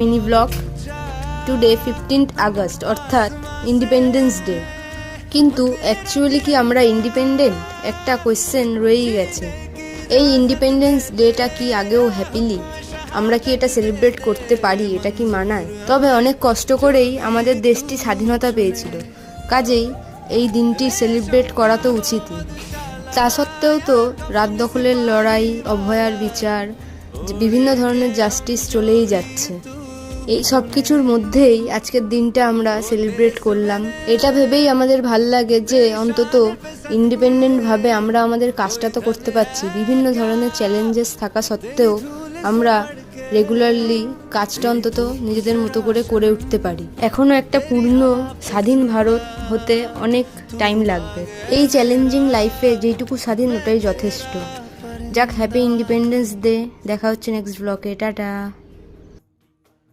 Mini blog. Today 15th August অর্থাৎ independence day. কিন্তু actually কি আমরা ইন্ডিপেন্ডেন্ট? একটা কোয়েশ্চেন রয়েই গেছে। এই ইন্ডিপেন্ডেন্স ডেটা কি আগেও হ্যাপিলি আমরা কি এটা সেলিব্রেট করতে পারি? এটা কি মানায়? তবে অনেক কষ্ট করেই আমাদের দেশটি স্বাধীনতা পেয়েছিল, কাজেই এই দিনটি সেলিব্রেট করা তো উচিতই। তা সত্ত্বেও তো রাত দখলের লড়াই, অভয়ার বিচার, বিভিন্ন ধরনের জাস্টিস চলেই যাচ্ছে। এই সব কিছুর মধ্যেই আজকের দিনটা আমরা সেলিব্রেট করলাম। এটা ভেবেই আমাদের ভাল লাগে যে অন্তত ইন্ডিপেন্ডেন্টভাবে আমরা আমাদের কাজটা তো করতে পারছি। বিভিন্ন ধরনের চ্যালেঞ্জেস থাকা সত্ত্বেও আমরা রেগুলারলি কাজটা অন্তত নিজেদের মতো করে করে উঠতে পারি। এখনও একটা পূর্ণ স্বাধীন ভারত হতে অনেক টাইম লাগবে। এই চ্যালেঞ্জিং লাইফে যেইটুকু স্বাধীন ওটাই যথেষ্ট। যাক, হ্যাপি ইন্ডিপেন্ডেন্স ডে। দেখা হচ্ছে নেক্সট ব্লগে। টাটা।